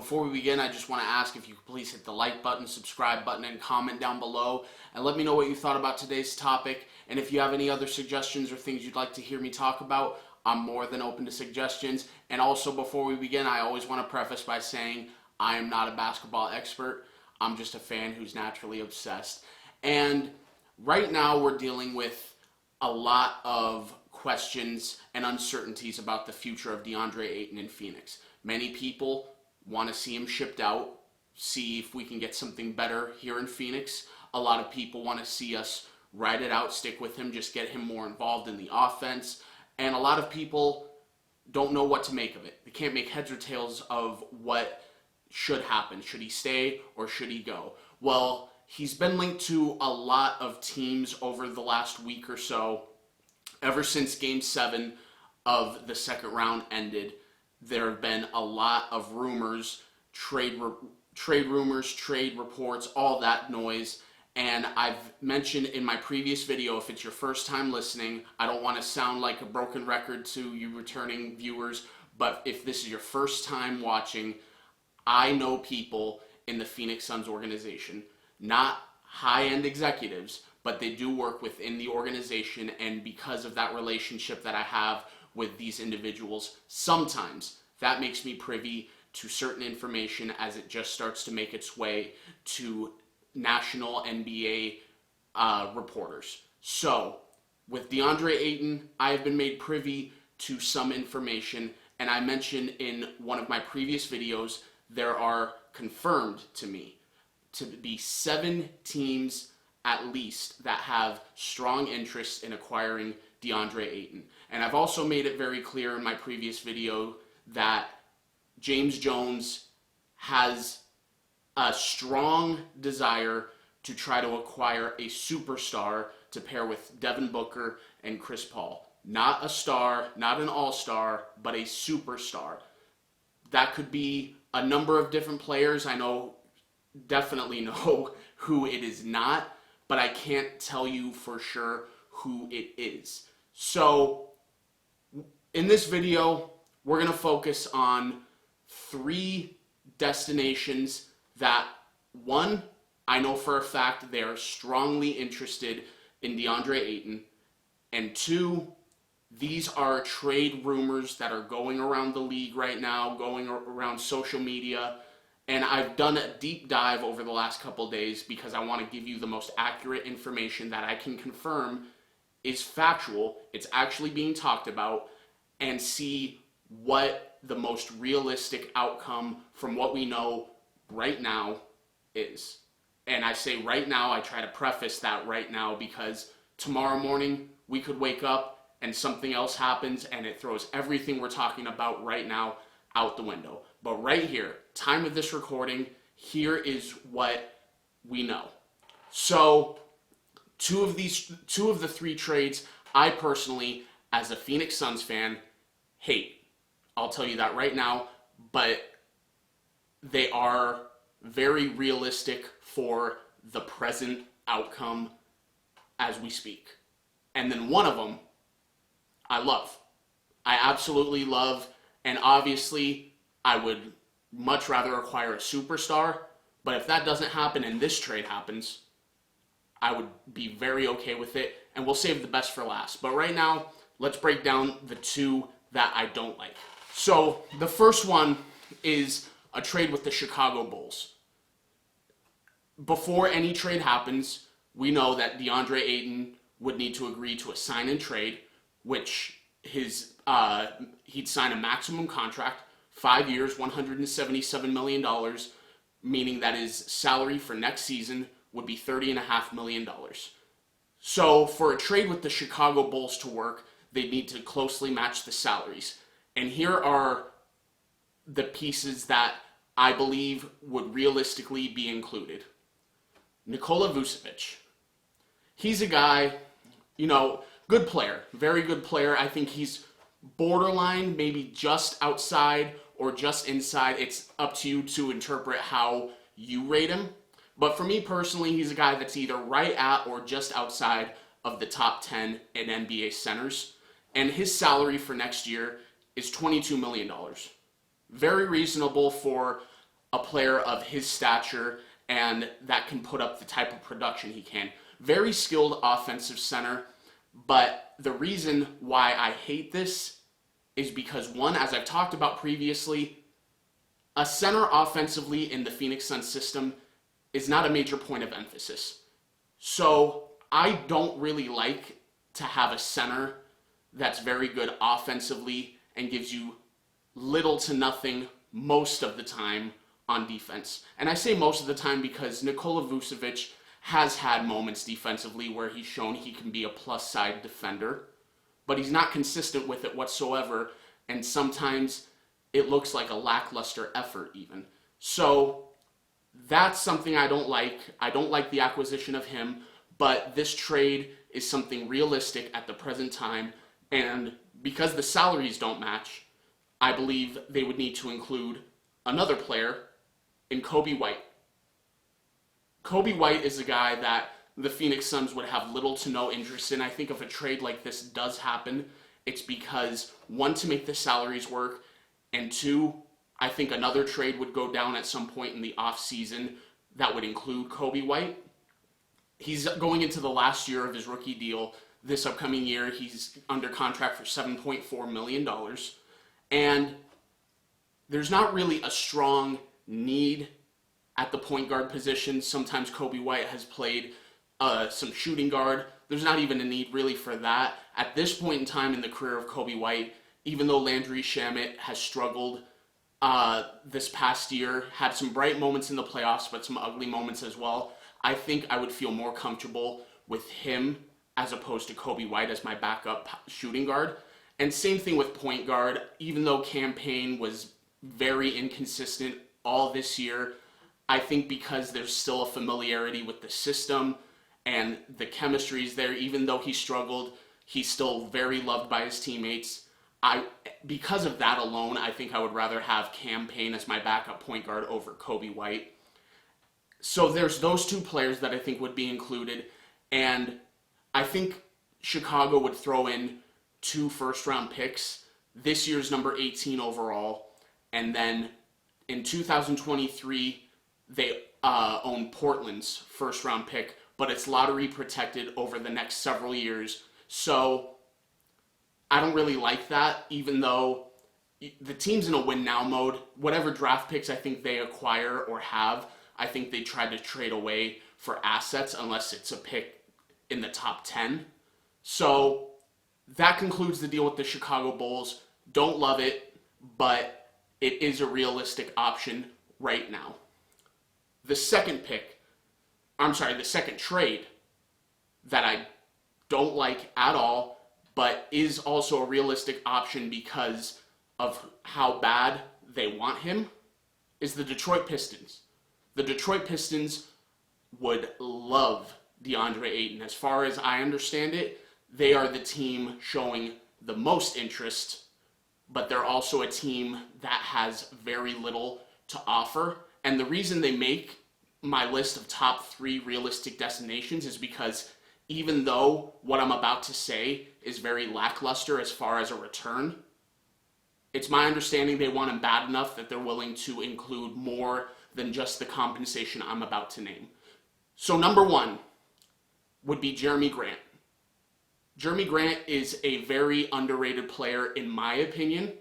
before we begin, I just want to ask if you could please hit the like button, subscribe button, and comment down below, and let me know what you thought about today's topic. And if you have any other suggestions or things you'd like to hear me talk about, I'm more than open to suggestions. And also, before we begin, I always want to preface by saying I am not a basketball expert. I'm just a fan who's naturally obsessed. And right now we're dealing with a lot of questions and uncertainties about the future of Deandre Ayton in Phoenix. Many people want to see him shipped out, see if we can get something better here in Phoenix. A lot of people want to see us ride it out, stick with him, just get him more involved in the offense. And a lot of people don't know what to make of it. They can't make heads or tails of what should happen. Should he stay or should he go? Well, he's been linked to a lot of teams over the last week or so. Ever since Game 7 of the second round ended, there have been a lot of rumors, trade rumors, trade reports, all that noise. And I've mentioned in my previous video, if it's your first time listening, I don't want to sound like a broken record to you returning viewers, but if this is your first time watching, I know people in the Phoenix Suns organization, not high-end executives, but they do work within the organization, and because of that relationship that I have with these individuals, sometimes that makes me privy to certain information as it just starts to make its way to national NBA reporters. So, with Deandre Ayton, I have been made privy to some information, and I mentioned in one of my previous videos, there are confirmed to me to be 7 teams at least that have strong interest in acquiring Deandre Ayton. And I've also made it very clear in my previous video that James Jones has a strong desire to try to acquire a superstar to pair with Devin Booker and Chris Paul. Not a star, not an all-star, but a superstar. That could be a number of different players. I definitely know who it is not, but I can't tell you for sure who it is. So, in this video, we're going to focus on 3 destinations that, one, I know for a fact they are strongly interested in Deandre Ayton, and 2, these are trade rumors that are going around the league right now, going around social media, and I've done a deep dive over the last couple days because I want to give you the most accurate information that I can confirm is factual, it's actually being talked about, and see what the most realistic outcome from what we know right now is. And I say right now, I try to preface that right now because tomorrow morning we could wake up and something else happens and it throws everything we're talking about right now out the window. But right here, time of this recording, here is what we know. So, two of the 3 trades I personally, as a Phoenix Suns fan, hate. I'll tell you that right now, but they are very realistic for the present outcome as we speak. And then one of them, I love. I absolutely love, and obviously, I would much rather acquire a superstar, but if that doesn't happen and this trade happens, I would be very okay with it, and we'll save the best for last. But right now, let's break down the 2 that I don't like. So, the first one is a trade with the Chicago Bulls. Before any trade happens, we know that Deandre Ayton would need to agree to a sign-and trade, which he'd sign a maximum contract, 5 years, $177 million, meaning that his salary for next season would be $30.5 million. So for a trade with the Chicago Bulls to work, they need to closely match the salaries. And here are the pieces that I believe would realistically be included. Nikola Vucevic. He's a guy, good player, very good player. I think he's borderline, maybe just outside or just inside. It's up to you to interpret how you rate him. But for me personally, he's a guy that's either right at or just outside of the top 10 in NBA centers. And his salary for next year is $22 million. Very reasonable for a player of his stature and that can put up the type of production he can. Very skilled offensive center, but the reason why I hate this is because, one, as I've talked about previously, a center offensively in the Phoenix Suns system is not a major point of emphasis. So I don't really like to have a center that's very good offensively and gives you little to nothing most of the time on defense. And I say most of the time because Nikola Vucevic has had moments defensively where he's shown he can be a plus side defender, but he's not consistent with it whatsoever, and sometimes it looks like a lackluster effort even. So that's something I don't like. I don't like the acquisition of him, but this trade is something realistic at the present time, and because the salaries don't match, I believe they would need to include another player in Coby White. Coby White is a guy that the Phoenix Suns would have little to no interest in. I think if a trade like this does happen, it's because, one, to make the salaries work, and two, I think another trade would go down at some point in the offseason that would include Coby White. He's going into the last year of his rookie deal. This upcoming year, he's under contract for $7.4 million. And there's not really a strong need at the point guard position. Sometimes Coby White has played some shooting guard. There's not even a need really for that. At this point in time in the career of Coby White, even though Landry Shamet has struggled this past year, had some bright moments in the playoffs, but some ugly moments as well, I think I would feel more comfortable with him as opposed to Coby White as my backup shooting guard. And same thing with point guard. Even though Cam Payne was very inconsistent all this year, I think because there's still a familiarity with the system and the chemistry is there, even though he struggled, he's still very loved by his teammates. Because of that alone, I think I would rather have Cam Payne as my backup point guard over Coby White. So there's those two players that I think would be included, and I think Chicago would throw in 2 first-round picks, this year's number 18 overall, and then in 2023, they own Portland's first-round pick, but it's lottery protected over the next several years. So I don't really like that, even though the team's in a win-now mode. Whatever draft picks I think they acquire or have, I think they try to trade away for assets unless it's a pick in the top 10. So that concludes the deal with the Chicago Bulls. Don't love it, but it is a realistic option right now. The second trade that I don't like at all, but is also a realistic option because of how bad they want him, is the Detroit Pistons. The Detroit Pistons would love Deandre Ayton. As far as I understand it, they are the team showing the most interest, but they're also a team that has very little to offer. And the reason they make my list of top 3 realistic destinations is because even though what I'm about to say is very lackluster as far as a return, it's my understanding they want him bad enough that they're willing to include more than just the compensation I'm about to name. So number 1 would be Jeremy Grant. Jeremy Grant is a very underrated player in my opinion.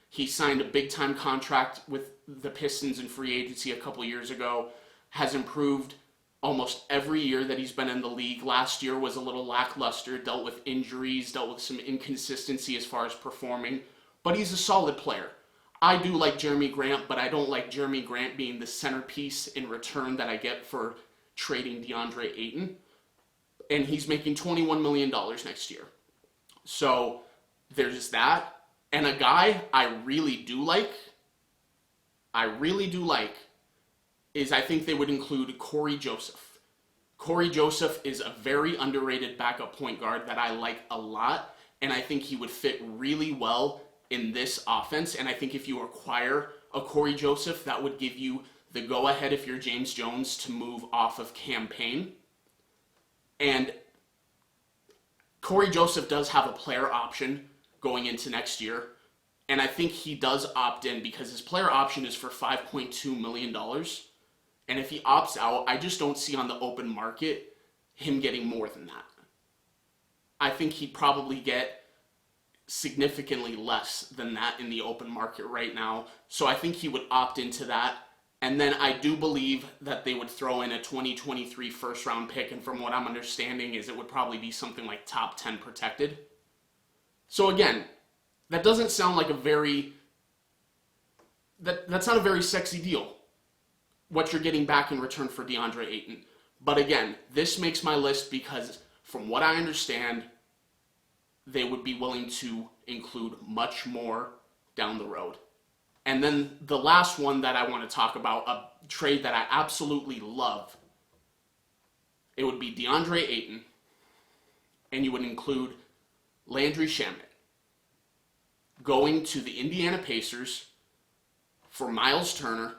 He signed a big-time contract with the Pistons in free agency a couple years ago, has improved almost every year that he's been in the league. Last year was a little lackluster, dealt with injuries, dealt with some inconsistency as far as performing, but he's a solid player. I do like Jeremy Grant, but I don't like Jeremy Grant being the centerpiece in return that I get for trading Deandre Ayton. And he's making $21 million next year. So there's that. And a guy I really do like, is I think they would include Corey Joseph. Corey Joseph is a very underrated backup point guard that I like a lot, and I think he would fit really well in this offense. And I think if you acquire a Corey Joseph, that would give you the go-ahead if you're James Jones to move off of Cam Payne. And Corey Joseph does have a player option going into next year, And I think he does opt in because his player option is for $5.2 million. And if he opts out, I just don't see on the open market him getting more than that. I think he'd probably get significantly less than that in the open market right now. So I think he would opt into that. And then I do believe that they would throw in a 2023 first round pick. And from what I'm understanding is it would probably be something like top 10 protected. So again, that doesn't sound like a very, that's not a very sexy deal, what you're getting back in return for Deandre Ayton. But again, this makes my list because from what I understand, they would be willing to include much more down the road. And then the last one that I want to talk about, a trade that I absolutely love, it would be Deandre Ayton, and you would include Landry Shamet going to the Indiana Pacers for Miles Turner,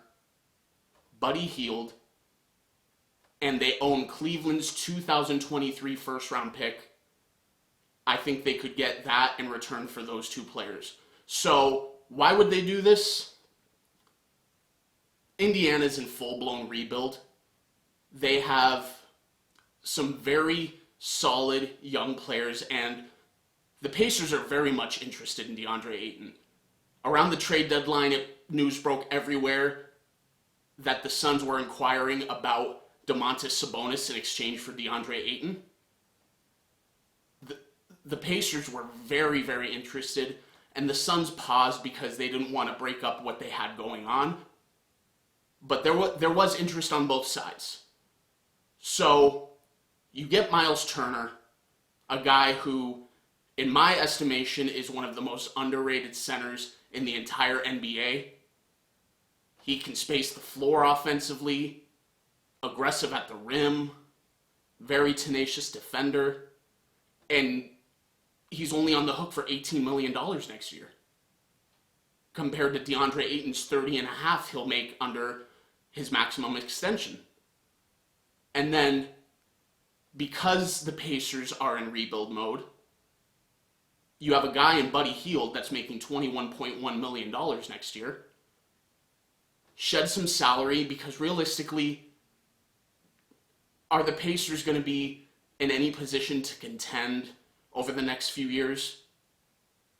Buddy Hield, and they own Cleveland's 2023 first round pick. I think they could get that in return for those two players. So why would they do this? Indiana's in full-blown rebuild. They have some very solid young players, and the Pacers are very much interested in Deandre Ayton. Around the trade deadline, news broke everywhere that the Suns were inquiring about Domantas Sabonis in exchange for Deandre Ayton. The Pacers were very, very interested, and the Suns paused because they didn't want to break up what they had going on. But there was interest on both sides. So you get Miles Turner, a guy who, in my estimation, is one of the most underrated centers in the entire NBA. He can space the floor offensively, aggressive at the rim, very tenacious defender, and he's only on the hook for $18 million next year, compared to Deandre Ayton's $30.5 million he'll make under his maximum extension. And then, because the Pacers are in rebuild mode, you have a guy in Buddy Hield that's making $21.1 million next year. Shed some salary because realistically, are the Pacers going to be in any position to contend over the next few years?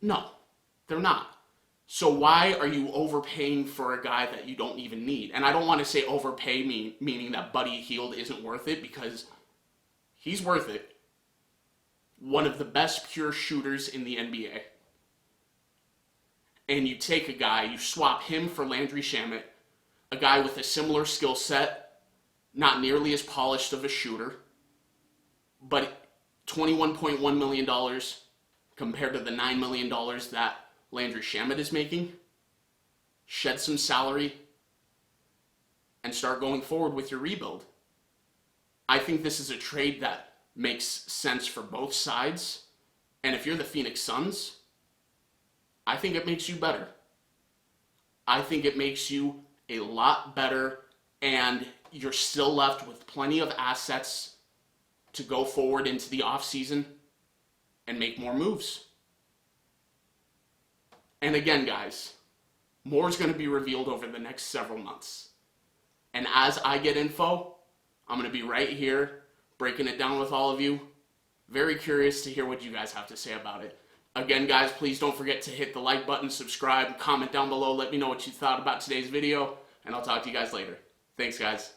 No, they're not. So why are you overpaying for a guy that you don't even need? And I don't want to say overpay meaning that Buddy Hield isn't worth it, because he's worth it. One of the best pure shooters in the NBA. And you take a guy, you swap him for Landry Shamet, a guy with a similar skill set, not nearly as polished of a shooter, but $21.1 million compared to the $9 million that Landry Shamet is making. Shed some salary and start going forward with your rebuild. I think this is a trade that makes sense for both sides. And if you're the Phoenix Suns, I think it makes you better. I think it makes you a lot better, and you're still left with plenty of assets to go forward into the offseason and make more moves. And again, guys, more is going to be revealed over the next several months. And as I get info, I'm going to be right here breaking it down with all of you. Very curious to hear what you guys have to say about it. Again, guys, please don't forget to hit the like button, subscribe, comment down below. Let me know what you thought about today's video, and I'll talk to you guys later. Thanks, guys.